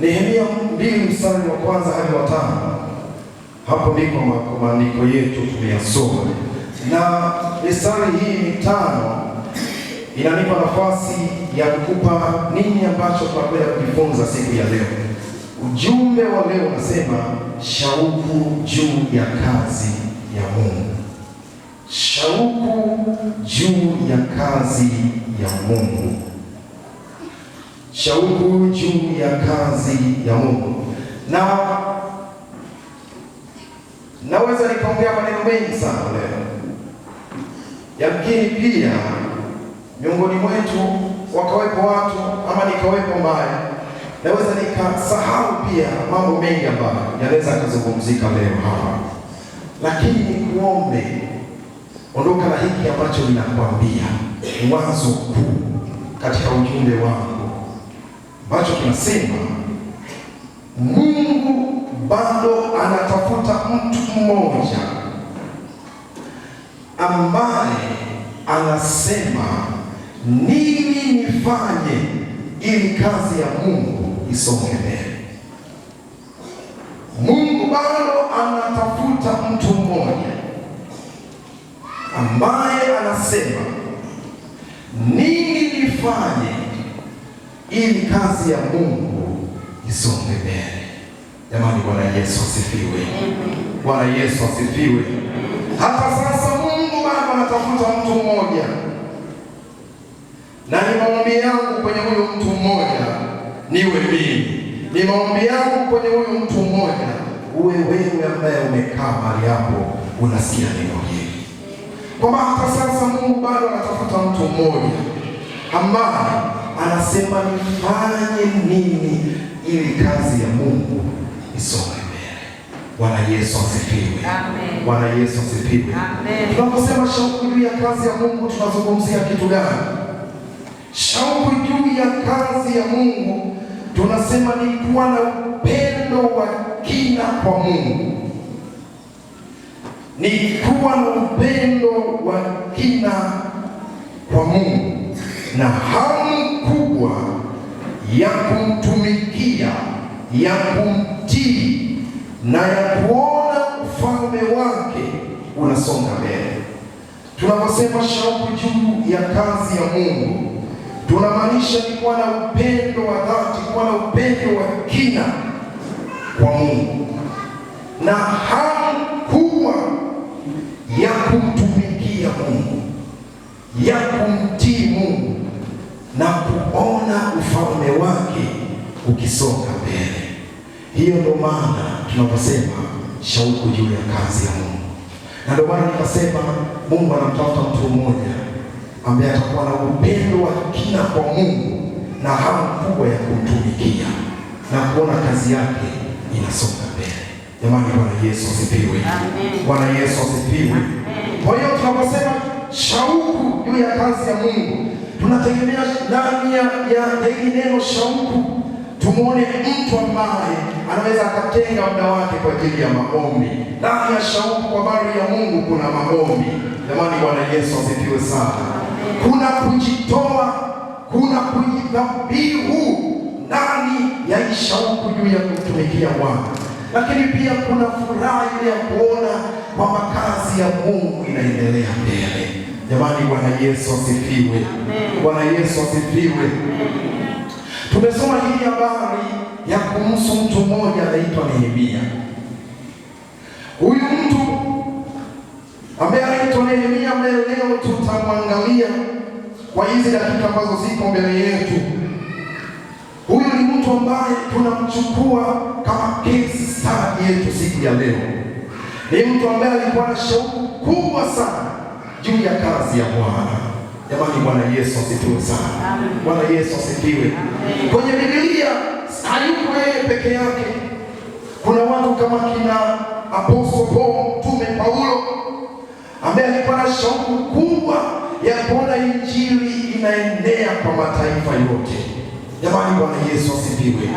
Nehemia 2 mstari wa kwanza hadi wa 5. Hapo ndiko maandiko yetu tumeyasoma, na mistari hii mitano inanipa nafasi ya kukupa nini ambacho tunakwenda kujifunza siku ya leo. Ujumbe wa leo unasema shauku juu ya kazi ya Mungu. Shauku juu ya kazi ya Mungu. Shauku juu ya kazi ya Mungu. Na naweza nikaongea maneno mengi sana leo. Yamkini pia miongoni mwetu wakawepo watu ama nikawepo mbaya, naweza nikasahau pia mambo mengi ambayo yanaweza kuzungumzika leo hapa. Lakini nikuombe, ondoka na hiki ambacho ninakwambia, wazo kuu katika ujumbe wangu ambacho tunasema Mungu bado anatafuta mtu mmoja ambaye anasema nini nifanye ili kazi ya Mungu isonge mbele. Mungu bado anatafuta mtu mmoja ambaye anasema nini nifanye ili kazi ya Mungu isonge mbele. Jamani, Bwana Yesu asifiwe. Bwana Yesu asifiwe. Hata sasa Mungu bado anatafuta mtu mmoja, na ni maombi yangu kwenye huyo mtu mmoja niwe mimi. Ni maombi yangu kwenye huyo mtu mmoja uwe wewe ambaye umekaa mahali hapo unasikia neno hili, kwamba hata sasa Mungu bado anatafuta mtu mmoja ambaye anasema nifanye nini ili kazi ya Mungu isonge mbele. Bwana Yesu asifiwe. Amen. Bwana Yesu asifiwe. Amen. Tunaposema shauku juu ya kazi ya Mungu tunazungumzia kitu gani? Shauku juu ya kazi ya Mungu tunasema ni kuwa na upendo wa kina kwa Mungu. Ni kuwa na upendo wa kina kwa Mungu na hamu kubwa ya kumtumikia, ya kumtii na ya kuona ufalme wake unasonga mbele. Tunaposema shauku juu ya kazi ya Mungu tunamaanisha ni kuwa na upendo wa dhati, kuwa na upendo wa kina kwa Mungu na hamu kubwa ya kumtumikia Mungu, ya kumtii Mungu na kuona ufalme wake ukisonga mbele. Hiyo ndio maana tunaposema shauku juu ya kazi ya Mungu. Na ndio maana nikasema Mungu anamtafuta mtu mmoja ambaye atakuwa na upendo wa kina kwa Mungu na hamu kubwa ya kumtumikia na kuona kazi yake inasonga mbele. Jamani, Bwana Yesu asifiwe. Bwana Yesu asifiwe. Kwa hiyo tunaposema shauku juu ya kazi ya Mungu tunategemea ndani ya hili neno shauku tumuone mtu ambaye anaweza akatenga muda wake kwa ajili ya maombi. Ndani ya shauku kwa habari ya Mungu kuna maombi. Jamani, Bwana Yesu asifiwe sana. Kuna kujitoa, kuna kujidhabihu ndani ya shauku juu ya kutumikia Bwana. Lakini pia kuna furaha ile ya kuona kwamba kazi ya Mungu inaendelea mbele. Jamani, Bwana Yesu asifiwe. Bwana Yesu asifiwe. Tumesoma hii habari ya kumhusu mtu mmoja anaitwa Nehemia. Huyu mtu ambaye anaitwa Nehemia ambaye leo tutamwangalia kwa hizi dakika ambazo ziko mbele yetu. Huyu ni mtu ambaye tunamchukua kama case study yetu siku ya leo. Ni mtu ambaye alikuwa na shauku kubwa sana juu ya kazi ya Bwana. Jamani, Bwana Yesu asifiwe sana. Bwana Yesu asifiwe. Kwenye Biblia hayuko yeye peke yake. Kuna watu kama kina Apostle Paul, Mtume Paulo, ambaye alikuwa na shauku kubwa ya kuona injili inaenea kwa mataifa yote. Jamani, Bwana Yesu asifiwe.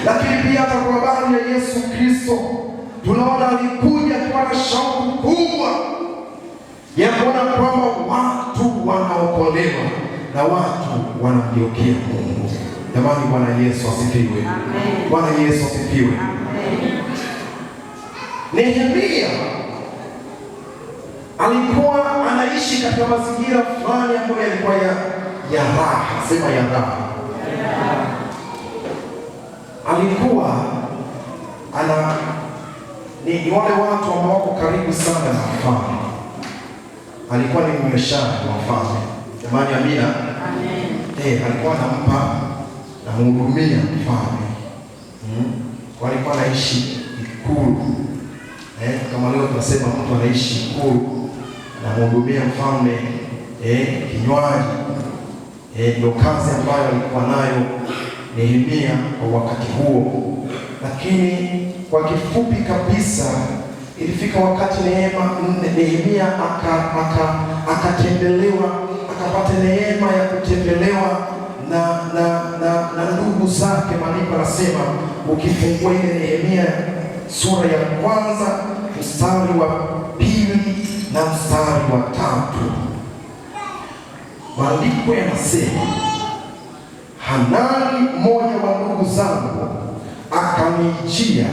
Lakini pia hata kwa habari ya Yesu Kristo tunaona alikuja kwa na shauku kubwa ya kuona kwamba watu wanaokolewa na watu wanamgeukia Mungu. Jamani, Bwana Yesu asifiwe. Amen. Bwana Yesu asifiwe. Amen. Nehemia alikuwa anaishi katika mazingira fulani ambayo yalikuwa ya raha. Sema ya raha. Alikuwa ni wale watu ambao wako karibu sana na mfalme. Alikuwa ni mnyweshaji wa mfalme. Jamani, amina. Amen. Alikuwa anampa na mhudumia mfalme. Walikuwa anaishi ikulu. Kama leo tunasema mtu anaishi ikulu na mhudumia mfalme kinywaji. Ndio kazi ambayo alikuwa nayo Nehemia kwa wakati huo. Lakini kwa kifupi kabisa, ilifika wakati Nehemia akatembelewa, akapata neema ya kutembelewa na ndugu zake. Maandiko yanasema, ukifungua ile Nehemia sura ya kwanza mstari wa 2 na mstari wa 3, maandiko yanasema, Hanani mmoja wa ndugu zangu akanijia,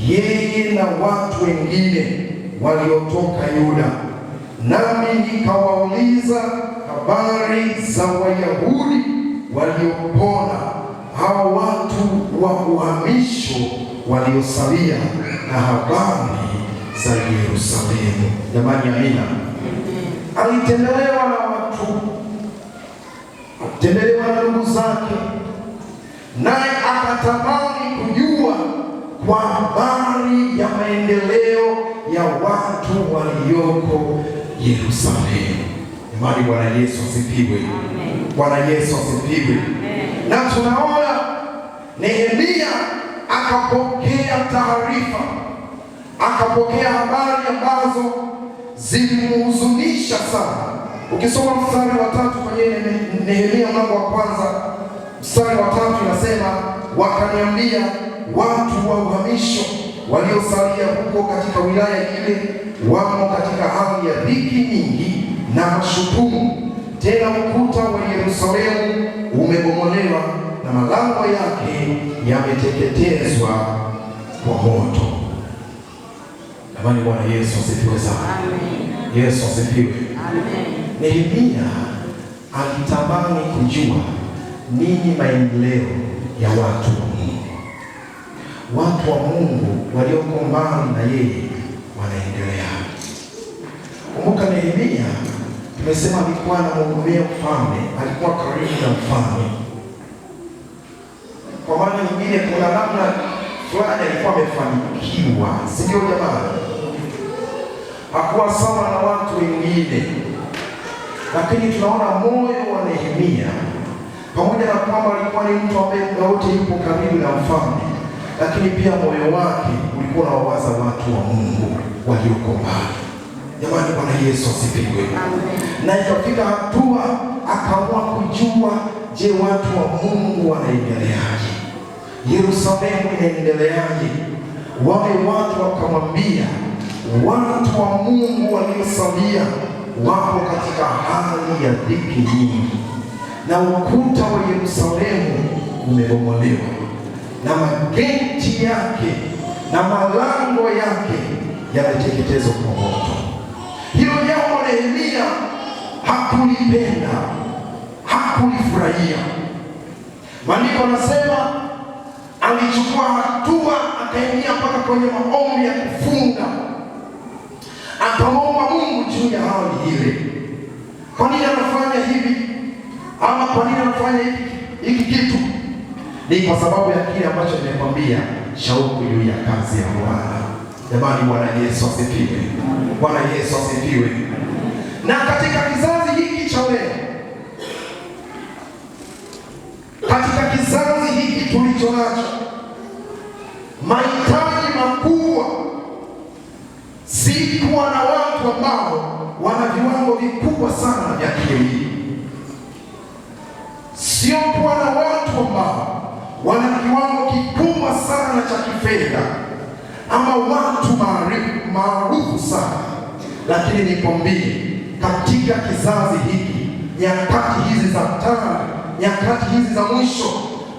yeye na watu wengine waliotoka Yuda, nami nikawauliza habari za Wayahudi waliopona, hao watu wa uhamisho waliosalia, na habari za Yerusalemu. Jamani, amina. Alitembelewa na watu, alitembelewa na ndugu zake, naye akatamani kujua kwa habari ya maendeleo ya watu walioko Yerusalemu. Jamani, Bwana Yesu asifiwe. Bwana Yesu asifiwe. Na tunaona Nehemia akapokea taarifa, akapokea habari ambazo zilimhuzunisha sana. Ukisoma mstari wa 3 kwenye Nehemia mlango wa kwanza mstari wa 3 inasema, wakaniambia watu wa uhamisho waliosalia huko katika wilaya ile wamo katika hali ya dhiki nyingi na mashutumu, tena ukuta wa Yerusalemu umebomolewa na malango yake yameteketezwa kwa moto. Jamani, Bwana Yesu asifiwe sana. Amen. Yesu asifiwe. Amen. Nehemia alitamani kujua nini maendeleo ya watu wa Mungu. Watu wa Mungu walioko mbali na yeye wanaendelea. Kumbuka Nehemia, tumesema alikuwa anamhudumia mfalme, alikuwa karibu na mfalme. Kwa maana nyingine, kuna namna fulani alikuwa amefanikiwa, si ndio jamani? Hakuwa sawa na watu wengine. Lakini tunaona moyo wa Nehemia, pamoja na kwamba alikuwa ni mtu ambaye muda wote yupo karibu na mfalme, lakini pia moyo wake ulikuwa unawaza watu wa Mungu walioko mbali. Jamani, Bwana Yesu asifiwe. Na ikafika hatua akaamua kujua, je, watu wa Mungu wanaendeleaje? Yerusalemu inaendeleaje? Wale watu wakamwambia, watu wa Mungu waliosalia wapo katika hali ya dhiki nyingi, na ukuta wa Yerusalemu umebomolewa na mageti yake na malango yake yameteketezwa kwa moto. Hilo jambo Nehemia hakulipenda, hakulifurahia. Maandiko yanasema alichukua hatua, akaingia mpaka kwenye maombi ya kufunga, akamwomba Mungu juu ya hali ile. Kwa nini anafanya hivi? Ama kwa nini anafanya hiki kitu? Ni kwa sababu ya kile ambacho nimekwambia, shauku juu ya kazi ya Bwana. Jamani, Bwana Yesu asifiwe. Bwana Yesu asifiwe. Na katika kizazi hiki cha leo, katika kizazi hiki tulicho nacho, mahitaji makubwa si kuwa na watu ambao wana viwango vikubwa sana vya kielimu, sio kuwa na watu ambao wana kiwango kikubwa sana cha kifedha ama watu maarufu sana. Lakini nikwambie, katika kizazi hiki, nyakati hizi za hatari, nyakati hizi za mwisho,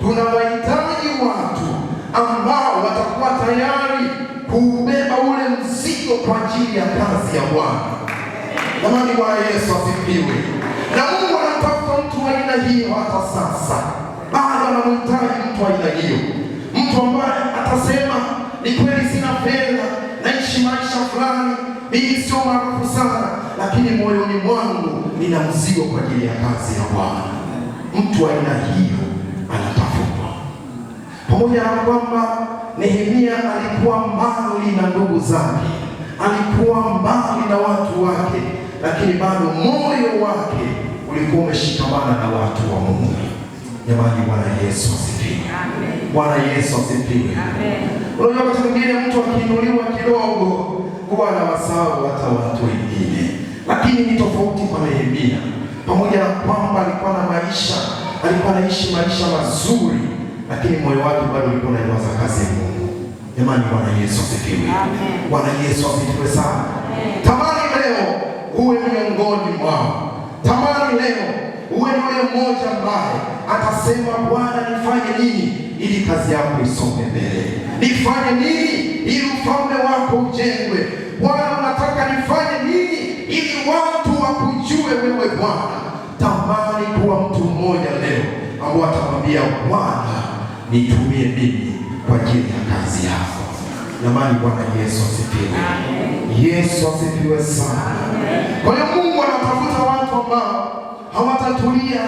tunawahitaji watu ambao watakuwa tayari kuubeba ule mzigo kwa ajili ya kazi ya Bwana. Jamani, Bwana Yesu asifiwe. Na Mungu anatafuta mtu wa aina hiyo hata sasa. Bado anamhitaji mtu wa aina hiyo, mtu ambaye atasema ni kweli, sina fedha, naishi maisha fulani, mimi sio maarufu sana, lakini moyoni mwangu nina mzigo kwa ajili ya kazi ya Bwana. Mtu wa aina hiyo anatafutwa. Pamoja na kwamba Nehemia alikuwa mbali na ndugu zake, alikuwa mbali na watu wake, lakini bado moyo wake ulikuwa umeshikamana na watu wa Mungu. Jamani, Bwana Yesu asifiwe. Bwana Yesu asifiwe. Unajua, wakati mwingine mtu akiinuliwa kidogo huwa anawasahau hata watu wengine, lakini ni tofauti kwa Nehemia. Pamoja na kwamba alikuwa na maisha, alikuwa anaishi maisha mazuri, lakini moyo wake bado ulikuwa unaiwaza kazi ya Mungu. Jamani, Bwana Yesu asifiwe. Bwana Yesu asifiwe sana. Tamani leo uwe miongoni mwao. Tamani leo uwe ni yule mmoja ambaye atasema, Bwana, nifanye nini ili kazi yako isonge mbele? Nifanye nini ili ufalme wako ujengwe? Bwana, unataka nifanye nini ili watu wakujue wewe Bwana? Tamani kuwa mtu mmoja leo ambao atamwambia Bwana, nitumie mimi kwa ajili ya kazi yako. Jamani, Bwana Yesu asifiwe. Yesu asifiwe sana. Kwa hiyo Mungu anatafuta watu ambao hawatatulia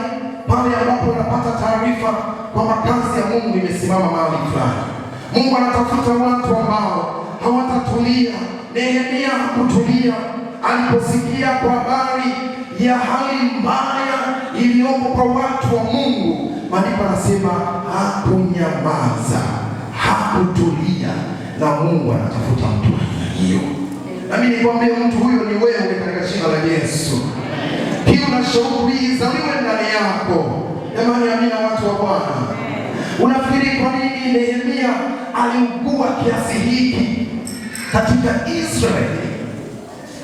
pale ambapo wanapata taarifa kwamba kazi ya Mungu imesimama mahali fulani. Mungu anatafuta watu ambao hawatatulia. Nehemia hakutulia aliposikia kwa habari ya hali mbaya iliyopo kwa watu wa Mungu. Maandiko anasema hakunyamaza, hakutulia, na Mungu anatafuta mtu hiyo. Nami nikwambie, mtu huyo ni wewe katika jina la Yesu. Kiu na shauku hii izaliwe ndani yako. Jamani, amina watu wa Bwana. Unafikiri kwa nini Nehemia aliugua kiasi hiki katika Israeli?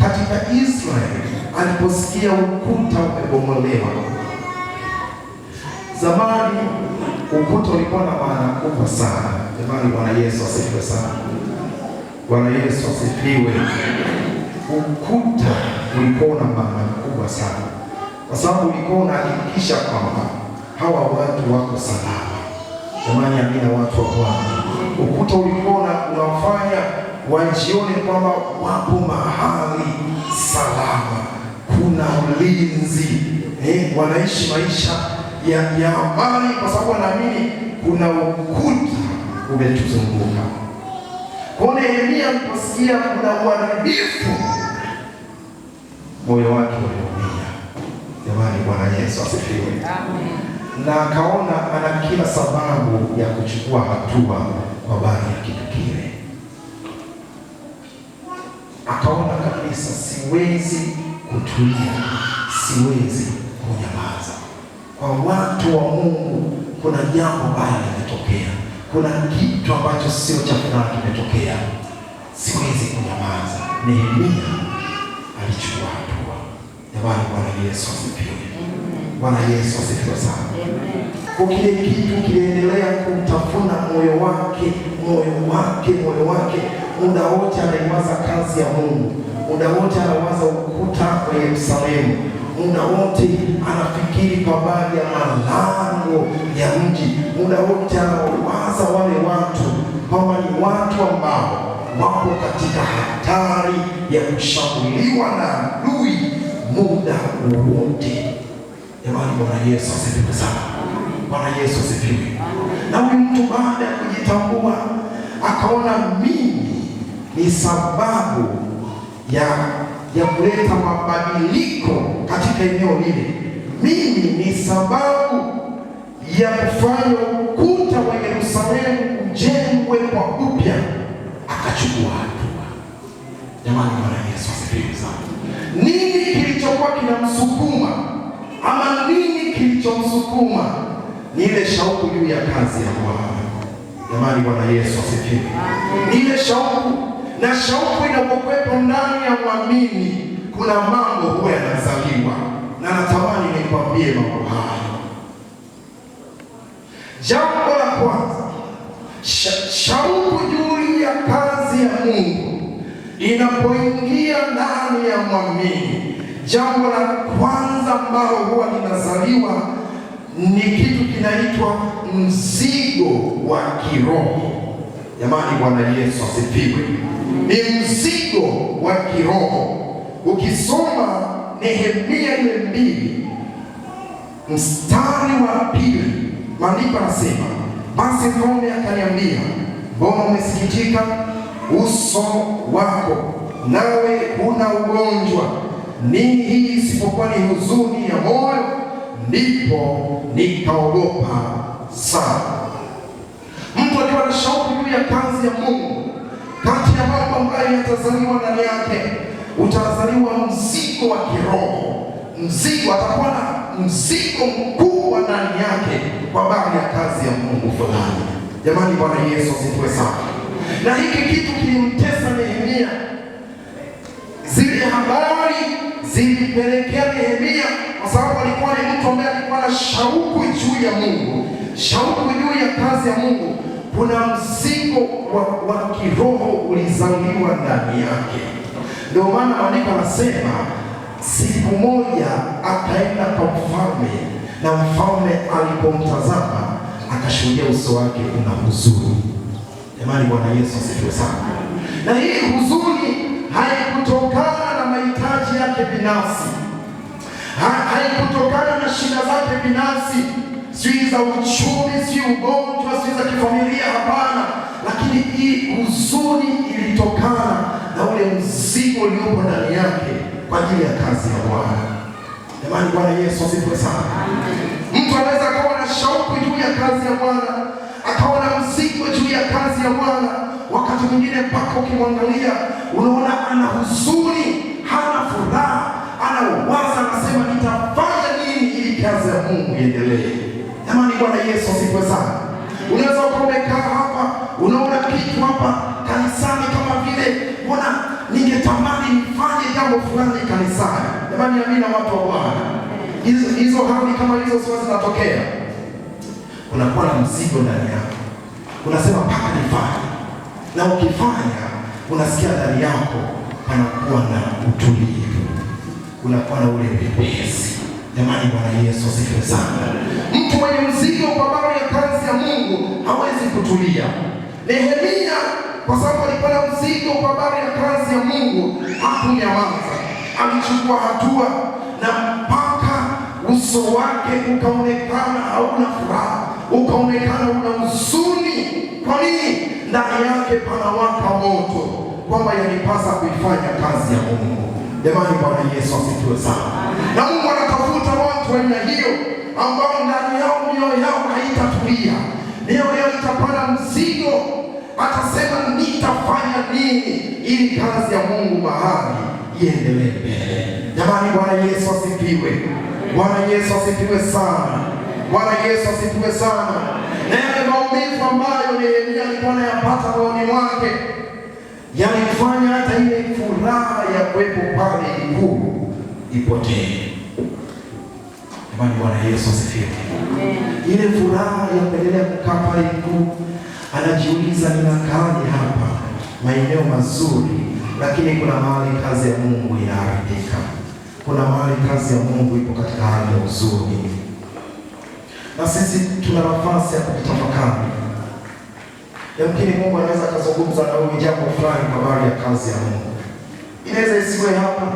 Katika Israeli aliposikia ukuta umebomolewa. Zamani ukuta ulikuwa na maana kubwa sana. Jamani, Bwana Yesu asifiwe sana. Bwana Yesu asifiwe. Ukuta ulikuwa na maana kubwa sana, kwa sababu ulikuwa unahakikisha kwamba hawa watu wako salama. Jamani, amina watu wa Bwana. Ukuta ulikuwa unawafanya wajione kwamba wapo mahali salama, kuna ulinzi, wanaishi maisha ya amani, kwa sababu wanaamini kuna ukuta umetuzunguka. Kwa Nehemia aliposikia kuna uharibifu, moyo wake uliumia. Jamani, Bwana Yesu asifiwe. Amen. Na akaona ana kila sababu ya kuchukua hatua kwa habari ya kitu kile. Akaona kabisa, siwezi kutulia, siwezi kunyamaza. Kwa watu wa Mungu kuna jambo baya limetokea, kuna kitu ambacho sio cha furaha kimetokea, siwezi kunyamaza. Nehemia alichukua hatua. Jamani, Bwana Yesu asifiwe. Bwana Yesu asifiwe sana. Kwa kile kitu kiliendelea kumtafuna moyo wake. Muda wote anaiwaza kazi ya Mungu, muda wote anawaza ukuta wa Yerusalemu, muda wote anafikiri kwa habari ya malango ya mji, muda wote anawaza wale watu kwamba ni watu ambao wako katika hatari ya kushambuliwa na adui muda wote. Jamani, Bwana Yesu asifiwe sana. Bwana Yesu asifiwe. Na huyu mtu baada ya kujitambua akaona, mimi ni sababu ya kuleta mabadiliko katika eneo lile. Mimi ni sababu ya kufanya ukuta wa Yerusalemu ujengwe kwa upya. Akachukua hatua. Jamani, Bwana Yesu asifiwe sana. Nini kilichokuwa kinamsukuma, ama nini kilichomsukuma? Ni ile shauku juu ya kazi ya Bwana. Jamani, Bwana Yesu asifiwe. Ni ile shauku, na shauku inapokuwepo ndani ya mwamini, kuna mambo huwa yanazaliwa, na natamani nikwambie mambo haya. Jambo la kwanza, shauku juu ya kazi ya Mungu inapoingia ndani ya mwamini, jambo la kwanza ambalo huwa linazaliwa ni kitu kinaitwa mzigo wa kiroho. Jamani, Bwana Yesu asifiwe. Ni mzigo wa kiroho. Ukisoma Nehemia 2 mstari wa 2, maandiko yanasema, basi mfalme akaniambia, mbona umesikitika uso wako, nawe huna ugonjwa? Nini hii isipokuwa ni huzuni ya moyo? Ndipo nikaogopa sana. Mtu akiwa na shauku juu ya kazi ya Mungu, kati ya mambo ambayo yatazaliwa ndani yake, utazaliwa mzigo wa kiroho. Mzigo, atakuwa na mzigo mkubwa ndani yake kwa habari ya kazi ya Mungu fulani. Jamani, Bwana Yesu asifiwe sana. Na hiki kitu kilimtesa Nehemia. Zile habari zilipelekea Nehemia, kwa sababu alikuwa ni mtu ambaye alikuwa na shauku juu ya Mungu, shauku juu ya kazi ya Mungu. Kuna mzigo wa kiroho ulizaliwa ndani yake. Ndio maana maandiko yanasema, siku moja akaenda kwa mfalme, na mfalme alipomtazama akashuhudia uso wake una huzuni. Jamani, Bwana Yesu asifiwe sana. Na hii huzuni haikutokana na mahitaji yake binafsi, haikutokana na shida zake binafsi, sio za uchumi, sio ugonjwa, sio za kifamilia, hapana. Lakini hii huzuni ilitokana na ule mzigo uliopo ndani yake kwa ajili ya kazi ya Bwana. Jamani, Bwana Yesu asifiwe sana. Mtu anaweza akawa na shauku juu ya kazi ya Bwana, akawa na mzigo juu ya kazi ya Bwana, wakati mwingine mpaka ukimwangalia unaona ana huzuni, hana furaha, anawaza, anasema nitafanya nini ili kazi ya Mungu iendelee. Jamani, Bwana Yesu asifiwe sana. Unaweza umekaa hapa, unaona kitu hapa kanisani kama vile, mbona ningetamani nifanye jambo fulani kanisani. Jamani, amina watu wa Bwana. Hizo hali kama hizo sio zinatokea. Unakuwa na mzigo ndani yako, unasema mpaka nifanye, na ukifanya unasikia ndani yako panakuwa na utulivu, unakuwa na ule wepesi. Jamani, Bwana Yesu asifiwe sana. Mtu mwenye mzigo kwa habari ya kazi ya Mungu hawezi kutulia. Nehemia, kwa sababu alikuwa na mzigo kwa habari ya kazi ya Mungu, hakunyamaza, alichukua hatua, na mpaka uso wake ukaonekana hauna furaha, ukaonekana una huzuni. Kwa nini? Ndani yake panawaka moto, kwamba yanipasa kuifanya kazi ya Mungu. Jamani, Bwana Yesu asifiwe sana. Na Mungu anatafuta watu wa aina hiyo, ambao ndani yao mioyo yao haitatulia, mioyo yao itapata mzigo, atasema nitafanya nini ili kazi ya Mungu mahali iendelee mbele. Jamani, Bwana Yesu asifiwe. Bwana Yesu asifiwe sana. Bwana Yesu asifiwe sana. Na yale maumivu ambayo Nehemia alikuwa anayapata rohoni mwake yalifanya hata ile furaha ya kuwepo pale ikulu ipotee. Jamani, Bwana Yesu asifiwe. Ile furaha ya kuendelea kukaa pale ikulu, anajiuliza ninakaaje hapa, maeneo mazuri, lakini kuna mahali kazi ya Mungu inaharibika. Kuna mahali kazi ya Mungu ipo katika hali ya huzuni. Na sisi tuna nafasi ya kutafakari. Yamkini Mungu anaweza kuzungumza na wewe jambo fulani kwa habari ya kazi ya Mungu. Inaweza isiwe hapa,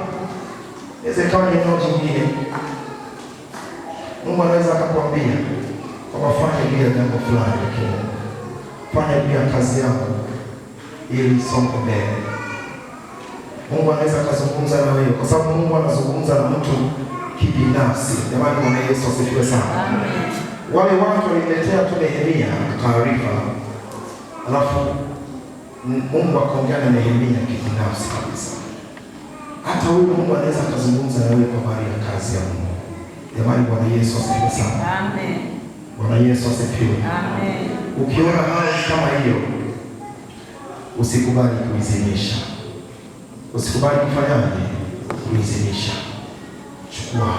inaweza ikawa ni eneo jingine. Mungu anaweza akakwambia kwamba fanya bila jambo fulani, lakini fanya bila kazi yako ili isonge mbele. Mungu anaweza kuzungumza na wewe, kwa sababu Mungu anazungumza na mtu kibinafsi. Jamani, Bwana Yesu asifiwe sana. Wale watu waliletea tu Nehemia taarifa, alafu Mungu akaongea na Nehemia kibinafsi kabisa. Hata huyo Mungu anaweza kuzungumza na wewe kwa habari ya kazi ya Mungu. Jamani, Bwana Yesu asifiwe sana. Amen. Bwana Yesu asifiwe. Amen. Ukiona hali kama hiyo, usikubali kuizimisha. Usikubali kufanyaje? Kuizimisha. Chukua.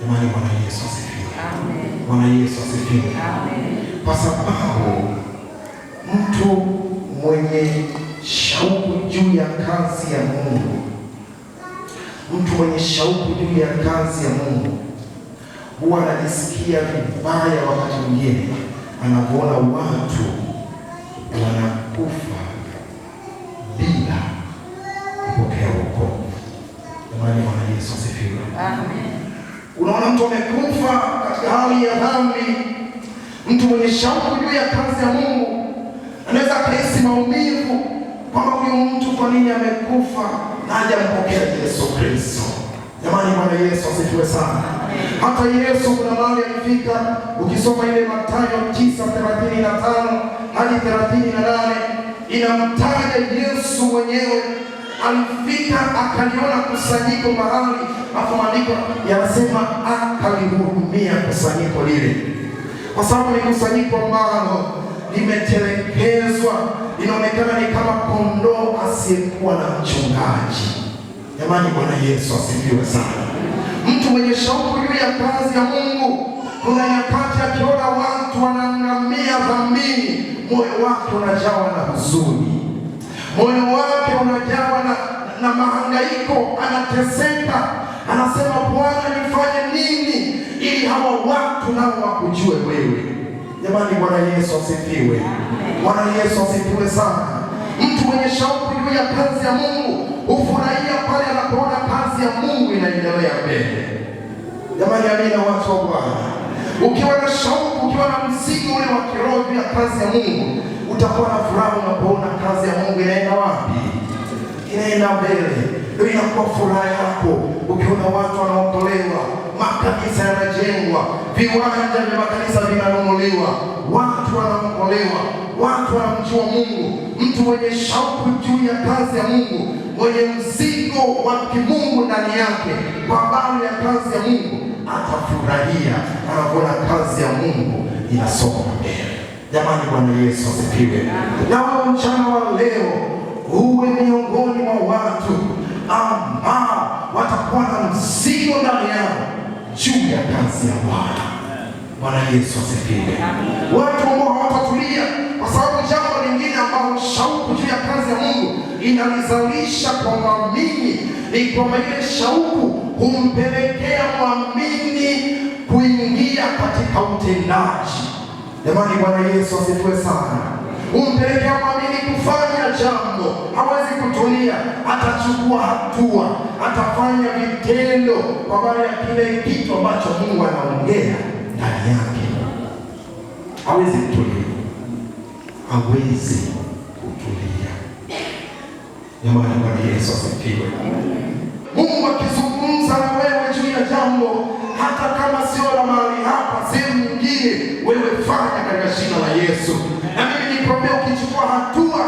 Jamani, Bwana Yesu asifiwe. Bwana Yesu asifiwe. Kwa sababu mtu mwenye shauku juu ya kazi ya Mungu, mtu mwenye shauku juu ya kazi ya Mungu huwa anajisikia vibaya wakati mwingine anapoona watu wanakufa bila kupokea wokovu. Jamani, Bwana Yesu asifiwe. Amen. Unaona mtu amekufa katika hali ya dhambi, mtu mwenye shauku juu ya kazi ya Mungu anaweza kuhisi maumivu kwamba huyu mtu kwa nini amekufa na hajampokea Yesu Kristo. Jamani, Bwana Yesu asifiwe sana. Hata Yesu kuna mahali alifika, ukisoma ile Mathayo 9:35 hadi 38 inamtaja Yesu mwenyewe. Alifika akaliona kusanyiko mahali, afu maandiko yanasema akalihurumia kusanyiko lile, kwa sababu ni kusanyiko ambalo limetelekezwa, inaonekana ni kama kondoo asiyekuwa na mchungaji. Jamani, Bwana Yesu asifiwe sana. Mtu mwenye shauku juu ya kazi ya Mungu, kuna nyakati akiona watu wanaangamia dhambini, moyo wake unajawa na huzuni, moyo wake unajawa na mahangaiko, anateseka, anasema Bwana, nifanye nini ili hawa watu nao wakujue wewe. Jamani, Bwana Yesu asifiwe. Bwana Yesu asifiwe sana. Mtu mwenye shauku juu ya kazi ya Mungu hufurahia pale anapoona kazi ya Mungu inaendelea mbele. Jamani, amina watu wa Bwana. Ukiwa na shauku, ukiwa na mzigo ule wa kiroho juu ya kazi ya Mungu, utakuwa na furaha unapoona kazi ya Mungu inaenda wapi? Inaenda mbele. Ndio inakuwa furaha yako ukiona watu wanaokolewa, makanisa yanajengwa, viwanja vya makanisa vinanunuliwa, watu wanaokolewa, watu wanamjua Mungu. Mtu mwenye shauku juu ya kazi ya Mungu, mwenye mzigo wa kimungu ndani yake kwa habari ya kazi ya Mungu, atafurahia anapoona kazi ya Mungu inasonga mbele. Jamani, Bwana Yesu asifiwe. Na wewe mchana wa leo uwe miongoni mwa watu ambao watakuwa na mzigo ndani yao juu ya kazi ya Bwana. Bwana Yesu asifiwe. Watu ambao hawatatulia, kwa sababu jambo lingine ambalo shauku juu ya kazi ya Mungu inalizalisha kwa mwamini ni kwamba ile shauku humpelekea mwamini kuingia katika utendaji. Jamani, Bwana Yesu asifiwe sana. Humpelekea mwamini kufanya jambo, hawezi kutulia, atachukua hatua, atafanya vitendo kwa habari ya kile kitu ambacho Mungu anaongea ndani yake. Hawezi kutulia, hawezi kutulia. Jamani, Bwana Yesu asifiwe. Mungu akizungumza na wewe juu ya jambo, hata kama sio la mahali hapa, sehemu nyingine, wewe fanya katika jina la Yesu. Na mimi nikwambia, ukichukua hatua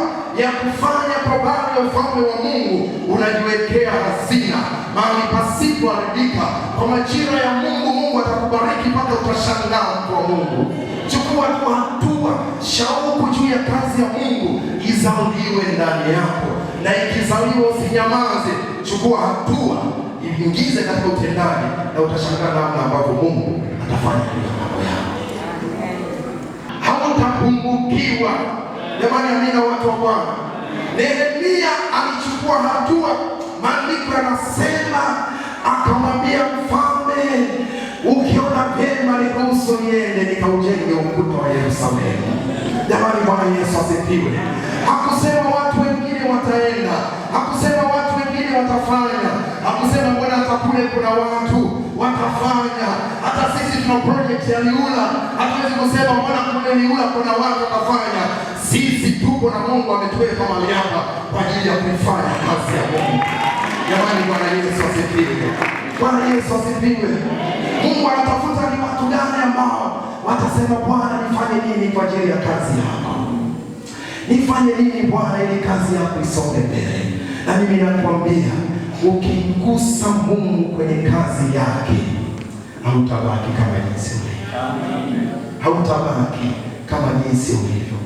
ya kufanya kwa habari ya ufalme wa Mungu, unajiwekea hazina mahali pasipoharibika. Kwa majira ya Mungu, Mungu atakubariki mpaka utashangaa, mtu wa Mungu. Chukua tu hatua, shauku juu ya kazi ya Mungu izaliwe ndani yako, na ikizaliwa usinyamaze, chukua hatua, iingize katika utendaji, na utashangaa namna ambavyo Mungu atafanya katika mambo yako. Hautapungukiwa. Jamani, amina watu wa Bwana. Nehemia alichukua hatua. Maandiko yanasema akamwambia mfalme, ukiona vyema niruhusu niende nikaujenge ukuta wa Yerusalemu. Jamani, Bwana Yesu asifiwe. Hakusema watu wengine wataenda, hakusema watu wengine watafanya, hakusema mbona hata kule kuna watu watafanya. Hata sisi tuna project ya Liula, hatuwezi kusema mbona kule Liula kuna watu watafanya. Sisi tuko na Mungu ametuweka mahali hapa kwa ajili ya kuifanya kazi ya Mungu. Jamani, Bwana Yesu asifiwe. Bwana Yesu asifiwe. Mungu anatafuta ni watu gani ambao watasema Bwana, nifanye nini kwa ajili ya kazi yako? Nifanye nini Bwana ili kazi yako isonge mbele? Na mimi nakwambia, ukigusa Mungu kwenye kazi yake, hautabaki kama jinsi ulivyo. Hautabaki kama jinsi ulivyo.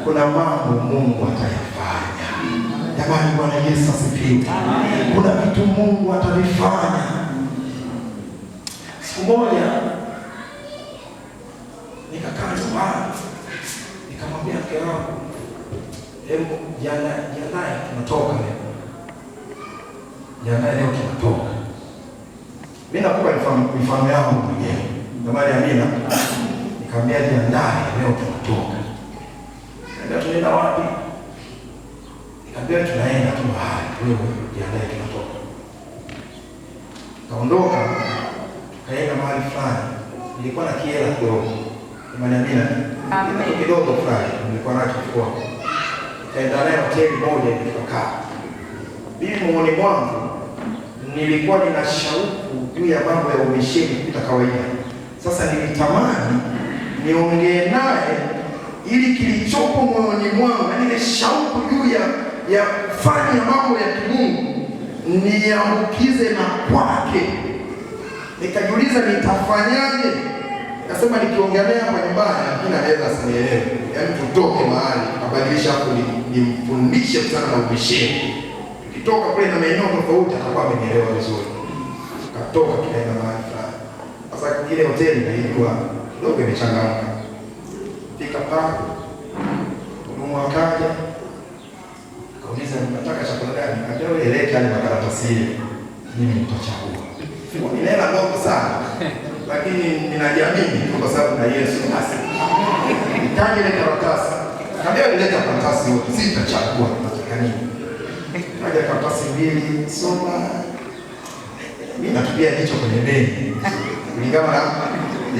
Kuna mambo Mungu atayafanya. Jamani, Bwana Yesu asifiwe. Kuna vitu Mungu atavifanya. Siku moja nikakaa nyumbani, nikamwambia mke wangu, hebu jana tunatoka leo. Jana leo tunatoka. Mimi nakupa mifano yangu mwenyewe. Jamani Amina. Nikamwambia jana leo tunatoka. Ndio tunaenda wapi? Nikamwambia tunaenda tu mahali. Wewe jana tunatoka. Kaondoka, kaenda mahali fulani. Nilikuwa na kiela kidogo. Jamani Amina. Amen. Kidogo fulani nilikuwa nacho kwa. Kaenda naye hoteli moja nikakaa. Mimi muone mwangu nilikuwa nina shauku juu ya mambo ya umisheni kupita kawaida. Sasa nilitamani niongee naye ili kilichopo moyoni mwangu na ile shauku juu ya kufanya mambo ya kimungu niambukize na kwake. Nikajiuliza nitafanyaje? Nikasema nikiongea naye hapa nyumbani lakini anaweza asinielewe. Yaani tutoke mahali abadilisha hapo nimfundishe sana na umisheni. Tukitoka kule na maeneo tofauti atakuwa amenielewa vizuri. Katoka tukaenda mahali fulani. Sasa ile hoteli ilikuwa kidogo imechangamka. Fika pale, mhudumu akaja. Kauliza nataka chakula gani? Akaambia wewe leta ile makaratasi ile. Mimi nitachagua. Ni hela ndogo sana. Lakini ninajiamini kwa sababu na Yesu basi. Nikaje ile karatasi. Akaambia leta karatasi yote, sitachagua nataka nini. Kaja karatasi mbili, soma. Mimi natupia jicho kwenye beni. Kulingana na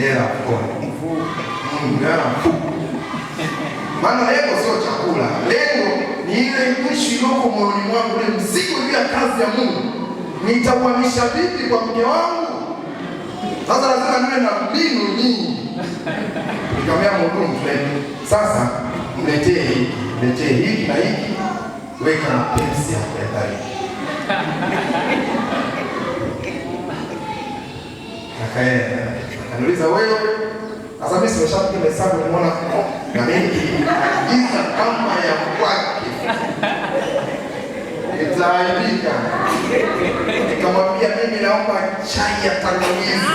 hela kwa maana lengo sio chakula. Lengo ni ile mwisho iliyoko moyoni mwangu, ile mzigo juu ya kazi ya Mungu. Nitauhamisha vipi kwa mke wangu? Sasa lazima niwe na mbinu nyingi. Nikamwambia mhudumu fulani, sasa mletee hiki na hiki. Weka na Pepsi hapo ya ndani. Akaenda. Akaniuliza wewe, sasa mimi simeshapiga hesabu nimeona na mimi nikiingiza kama ya kwake. Nitaaibika. Nikamwambia mimi naomba chai ya tangawizi.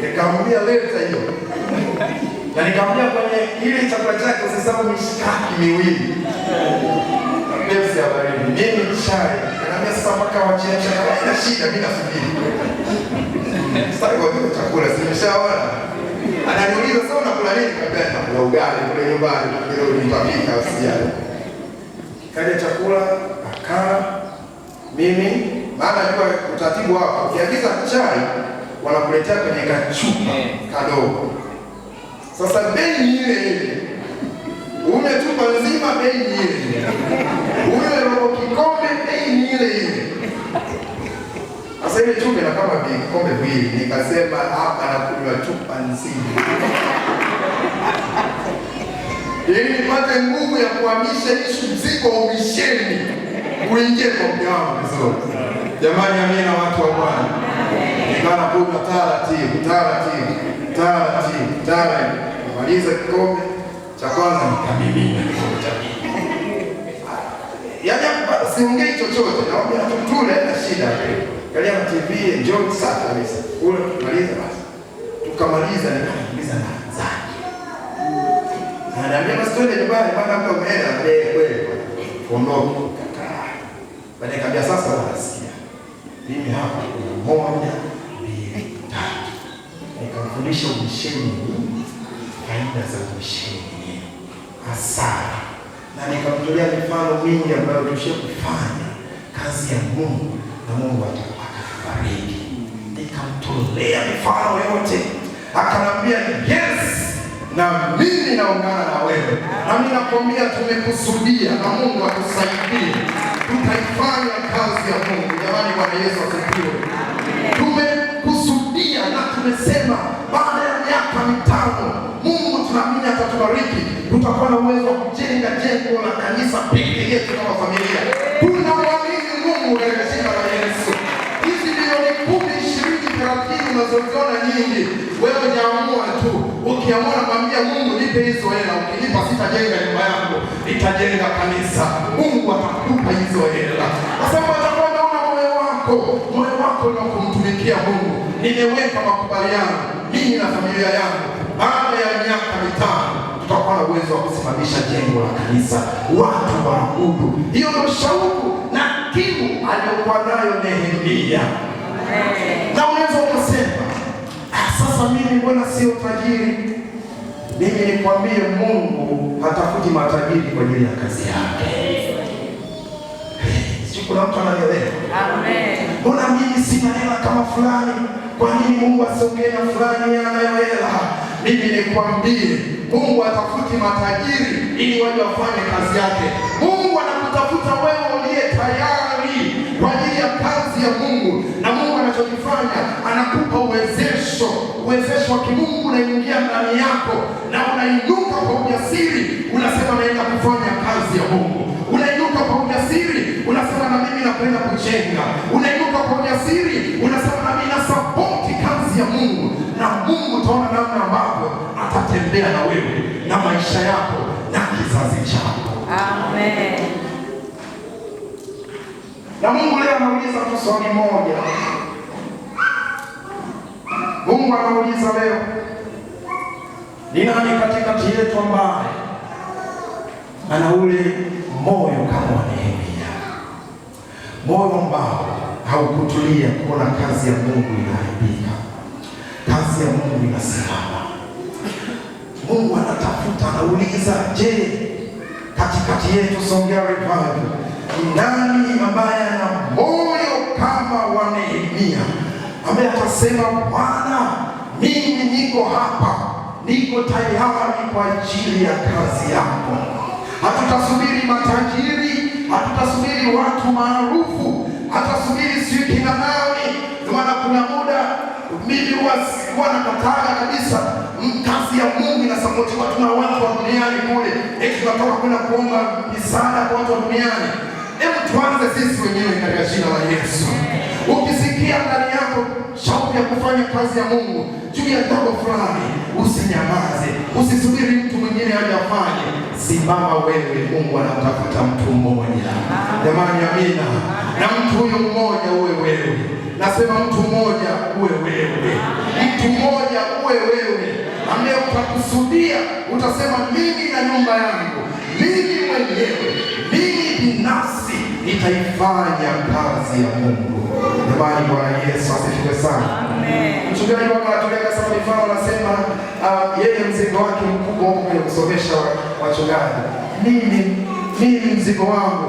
Nikamwambia leta hiyo. Na nikamwambia kwenye ile chakula chake usisahau mishikaki miwili. Pepsi ya baridi. Mimi chai. Nikamwambia sasa mpaka wachemsha na shida mimi nasubiri. Sasa kwa hiyo chakula simeshaona. Ananiuliza sasa unakula nini? Nikamwambia nakula ugali kule nyumbani ndio nitapika usijali. Kaja chakula akala mimi maana najua utaratibu hapa. Ukiagiza chai wanakuletea kwenye kachupa kadogo. Sasa bei ile ile. Ume chupa nzima bei ile ile. Ume robo kikombe bei ile ile. Sasa ile chupa ina kama vikombe viwili. Nikasema hapa nakunywa chupa nzima. Ili nipate nguvu ya kuhamisha hii mzigo wa umisheni uingie kwa mke wangu vizuri. Jamani amina watu wa Bwana. Nikana kunywa taratibu. Maliza kikombe cha kwanza nikamimina kikombe cha pili. Yaani siongei chochote, naomba tule na shida. Kalia na TV, enjoy sana kabisa. Kule tumaliza basi. Tukamaliza nikamaliza na zake. Na ndio mastori nyumbani maana mtu umeenda mbele kweli. Ondoka kaka. Baada ya sasa wanasikia. Mimi hapa kuna 1, 2, 3. Nikamfundisha umisheni faida za umisheni hasara, na nikamtolea mifano mingi ambayo tushakufanya kazi ya Mungu na Mungu atakubariki. Nikamtolea mifano yote, akanambia yes, na mimi naungana na wewe, na mimi nakwambia tumekusudia na Mungu atusaidie, tutaifanya kazi ya Mungu. Jamani, Bwana Yesu asifiwe. Tumekusudia na tumesema baada ya miaka 5 Mungu tunaamini atatubariki, tutakuwa na uwezo wa kujenga jengo la kanisa pekee yetu kama familia. Tunamwamini Mungu katika jina la Yesu. Hizi milioni 10, 20, 30 unazoziona nyingi, wewe jaamua tu Ukiamua kumwambia Mungu, nipe hizo hela, ukinipa sitajenga nyumba yangu, nitajenga kanisa, Mungu atakupa hizo hela, kwa sababu atakuwa anaona moyo wako na kumtumikia Mungu. Nimeweka makubaliano mimi na familia yangu, baada ya miaka 5 tutakuwa na uwezo wa kusimamisha jengo la kanisa, watu waabudu. Hiyo ndio shauku na kiu aliyokuwa nayo Nehemia. Na unaweza ukasema, sasa mimi mbona sio tajiri? Mimi nikwambie, Mungu hatafuti matajiri kwa ajili ya kazi yake. Kuna mtu ananielewa? Amen. Mbona mimi sina hela kama fulani? Kwa nini Mungu asiongee na fulani anayo hela? Mimi nikwambie, Mungu atafuti matajiri ili waje wafanye kazi yake. Mungu anakutafuta wewe uliye tayari kwa ajili ya kazi ya Mungu. Na Mungu anachokifanya, anakupa uwezesho wa kimungu unaingia ndani yako, na unainuka kwa ujasiri, unasema naenda kufanya kazi ya Mungu. Unainuka kwa ujasiri, unasema na mimi napenda kujenga. Unainuka kwa ujasiri, unasema na mimi nasapoti kazi ya Mungu. Na Mungu utaona namna ambavyo atatembea na wewe na maisha yako na kizazi chako. Amen. Na Mungu leo anauliza tu swali moja. Mungu anauliza leo, ni nani katikati yetu ambaye ana ule moyo kama wa Nehemia, moyo ambao haukutulia kuona kazi ya Mungu inaharibika, kazi ya Mungu inasimama? Mungu anatafuta, anauliza, je, katikati yetu Songea Revival ni nani ambaye ana moyo kama wa Nehemia, ambaye atasema, Bwana, mimi niko hapa, niko tayari kwa ajili ya kazi yako. Hatutasubiri matajiri, hatutasubiri watu maarufu, hatasubiri sio kina nani. Maana kuna muda mimi huwa nakataga kabisa kazi ya Mungu inasapotiwa na watu wa duniani kule. Tunatoka kwenda kuomba misaada kwa watu wa duniani. Hebu tuanze sisi wenyewe katika jina la Yesu. Ukisikia ndani yako shauku ya kufanya kazi ya Mungu juu ya jambo fulani, usinyamaze, usisubiri mtu mwingine aje afanye. Simama wewe, Mungu anatafuta mtu mmoja. Jamani, amina. Na mtu huyo mmoja uwe wewe. Nasema mtu mmoja uwe wewe. Mtu mmoja uwe wewe, ambaye utakusudia, utasema mimi na nyumba yangu, mimi mwenyewe, mimi binafsi nitaifanya kazi ya Mungu. Jamani, Bwana Yesu asifiwe sana. Amen. Mchungaji wako anatoleka sana mifano, anasema yeye mzigo wake mkubwa huko kwenye kusomesha wachungaji. Mimi mzigo wangu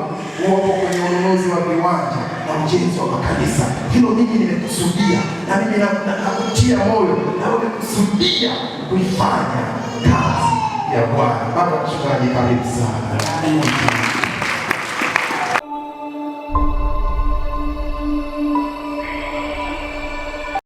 uko kwenye ununuzi wa viwanja na ujenzi wa makanisa. Hilo mimi nimekusudia, na mimi nakutia moyo na nimekusudia kuifanya kazi ya Bwana. Baba mchungaji, karibu sana.